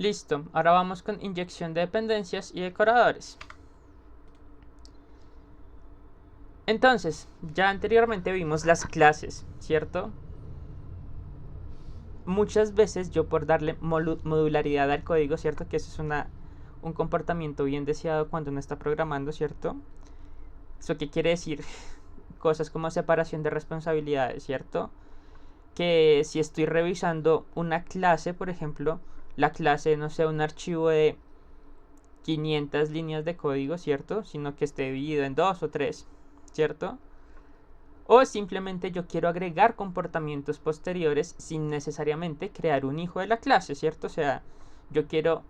Listo, ahora vamos con inyección de dependencias y decoradores. Entonces, ya anteriormente vimos las clases, ¿cierto? Muchas veces yo por darle modularidad al código, ¿cierto? Que eso es un comportamiento bien deseado cuando uno está programando, ¿cierto? ¿Eso qué quiere decir? Cosas como separación de responsabilidades, ¿cierto? Que si estoy revisando una clase, por ejemplo, la clase, no sé, un archivo de 500 líneas de código, ¿cierto? Sino que esté dividido en 2 o 3, ¿cierto? O simplemente yo quiero agregar comportamientos posteriores sin necesariamente crear un hijo de la clase, ¿cierto? O sea, yo quiero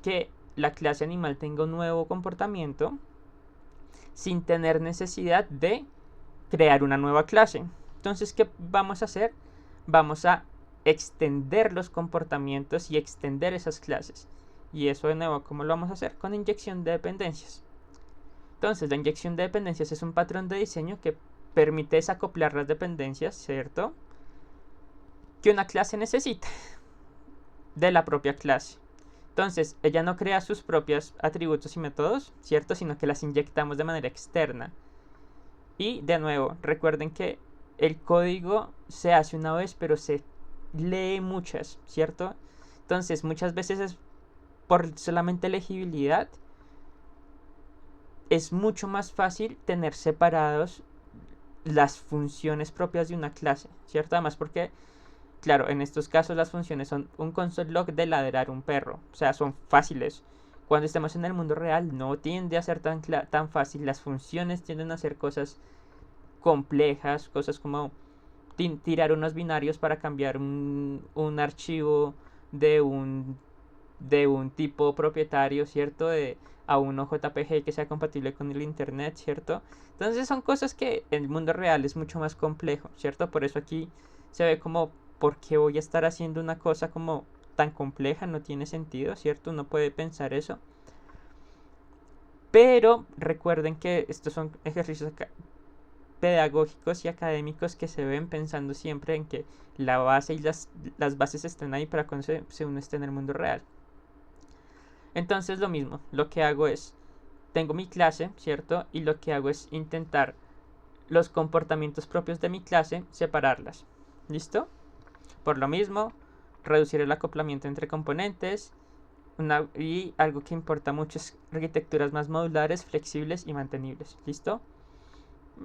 que la clase animal tenga un nuevo comportamiento sin tener necesidad de crear una nueva clase. Entonces, ¿qué vamos a hacer? Vamos a extender los comportamientos y extender esas clases. Y eso de nuevo, ¿cómo lo vamos a hacer? Con inyección de dependencias. Entonces, la inyección de dependencias es un patrón de diseño que permite desacoplar las dependencias, ¿cierto? Que una clase necesita de la propia clase. Entonces, ella no crea sus propios atributos y métodos, ¿cierto? Sino que las inyectamos de manera externa. Y de nuevo, recuerden que el código se hace una vez, pero se lee muchas, ¿cierto? Entonces, muchas veces es por solamente legibilidad. Es mucho más fácil tener separados las funciones propias de una clase, ¿cierto? Además porque, claro, en estos casos las funciones son un console log de ladrar un perro, o sea, son fáciles. Cuando estamos en el mundo real no tiende a ser tan fácil, las funciones tienden a ser cosas complejas, cosas como tirar unos binarios para cambiar un archivo de un tipo propietario, ¿cierto? A un JPG que sea compatible con el internet, ¿cierto? Entonces son cosas que en el mundo real es mucho más complejo, ¿cierto? Por eso aquí se ve como, ¿por qué voy a estar haciendo una cosa como tan compleja? No tiene sentido, ¿cierto? Uno puede pensar eso. Pero recuerden que estos son ejercicios pedagógicos y académicos que se ven pensando siempre en que la base y las bases estén ahí para cuando uno esté en el mundo real. Entonces lo mismo, lo que hago es, tengo mi clase, ¿cierto? Y lo que hago es intentar los comportamientos propios de mi clase, separarlas. ¿Listo? Por lo mismo, reducir el acoplamiento entre componentes. Y algo que importa mucho es arquitecturas más modulares, flexibles y mantenibles. ¿Listo?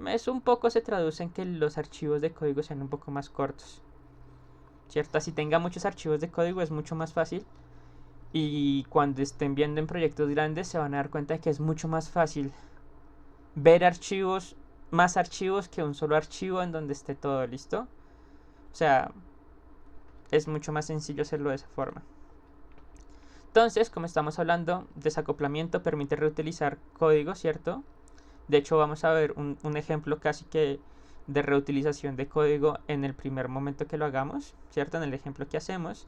Eso un poco se traduce en que los archivos de código sean un poco más cortos. ¿Cierto? Si tenga muchos archivos de código es mucho más fácil. Y cuando estén viendo en proyectos grandes se van a dar cuenta de que es mucho más fácil ver más archivos que un solo archivo en donde esté todo listo. O sea, es mucho más sencillo hacerlo de esa forma. Entonces, como estamos hablando, desacoplamiento permite reutilizar código, ¿cierto? De hecho, vamos a ver un ejemplo casi que de reutilización de código en el primer momento que lo hagamos, ¿cierto? En el ejemplo que hacemos.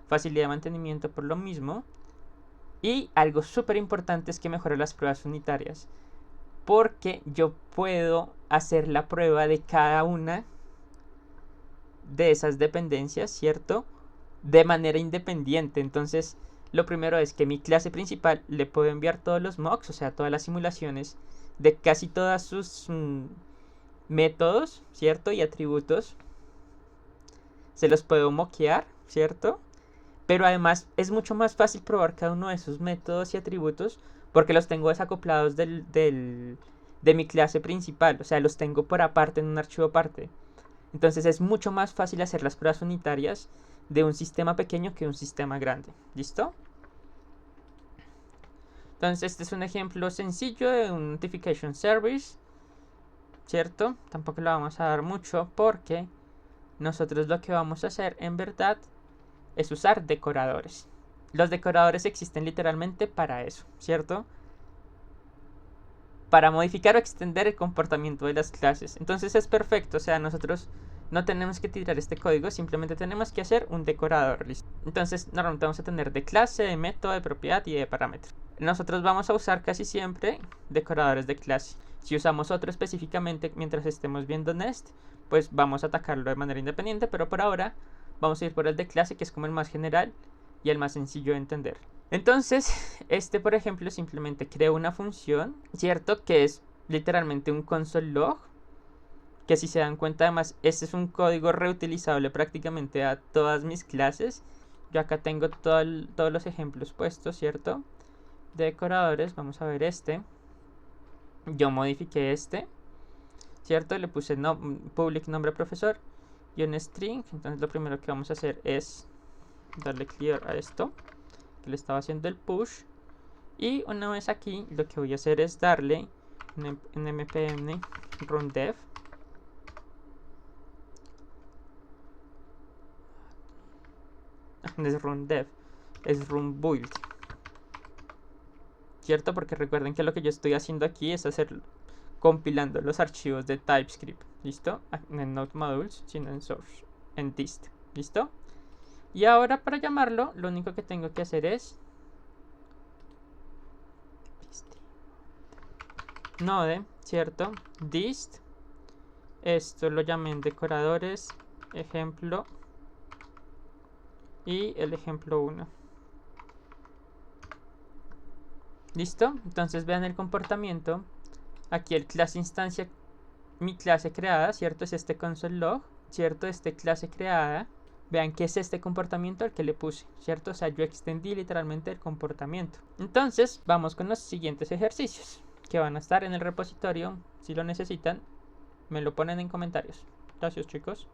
Facilidad de mantenimiento por lo mismo. Y algo súper importante es que mejora las pruebas unitarias. Porque yo puedo hacer la prueba de cada una de esas dependencias, ¿cierto? De manera independiente. Entonces, lo primero es que mi clase principal le puedo enviar todos los mocks, o sea, todas las simulaciones de casi todas sus métodos, ¿cierto? Y atributos. Se los puedo moquear, ¿cierto? Pero además es mucho más fácil probar cada uno de esos métodos y atributos porque los tengo desacoplados de mi clase principal. O sea, los tengo por aparte en un archivo aparte. Entonces es mucho más fácil hacer las pruebas unitarias de un sistema pequeño que un sistema grande. ¿Listo? Entonces este es un ejemplo sencillo de un Notification Service, ¿cierto? Tampoco le vamos a dar mucho porque nosotros lo que vamos a hacer en verdad es usar decoradores. Los decoradores existen literalmente para eso, ¿cierto? Para modificar o extender el comportamiento de las clases. Entonces es perfecto, o sea, nosotros no tenemos que tirar este código, simplemente tenemos que hacer un decorador. ¿Listo? Entonces normalmente vamos a tener de clase, de método, de propiedad y de parámetro. Nosotros vamos a usar casi siempre decoradores de clase. Si usamos otro específicamente mientras estemos viendo Nest, pues vamos a atacarlo de manera independiente, pero por ahora vamos a ir por el de clase, que es como el más general y el más sencillo de entender. Entonces, por ejemplo, simplemente creo una función, ¿cierto? Que es literalmente un console log, que si se dan cuenta, además, este es un código reutilizable prácticamente a todas mis clases. Yo acá tengo todos los ejemplos puestos, ¿cierto? De decoradores, vamos a ver yo modifiqué ¿cierto? Le puse public nombre profesor y un string. Entonces lo primero que vamos a hacer es darle clear a esto que le estaba haciendo el push, y una vez aquí lo que voy a hacer es darle un npm run dev, no es run dev, es run build, ¿cierto? Porque recuerden que lo que yo estoy haciendo aquí es compilando los archivos de TypeScript, ¿listo? En Node Modules, sino en Source, en dist, ¿listo? Y ahora para llamarlo, lo único que tengo que hacer es node, ¿cierto? Dist, esto lo llamé en decoradores, ejemplo, y el ejemplo 1. ¿Listo? Entonces vean el comportamiento. Aquí el clase instancia, mi clase creada, ¿cierto? Es este console log, ¿cierto? Clase creada. Vean que es este comportamiento al que le puse, ¿cierto? O sea, yo extendí literalmente el comportamiento. Entonces, vamos con los siguientes ejercicios, que van a estar en el repositorio. Si lo necesitan, me lo ponen en comentarios. Gracias, chicos.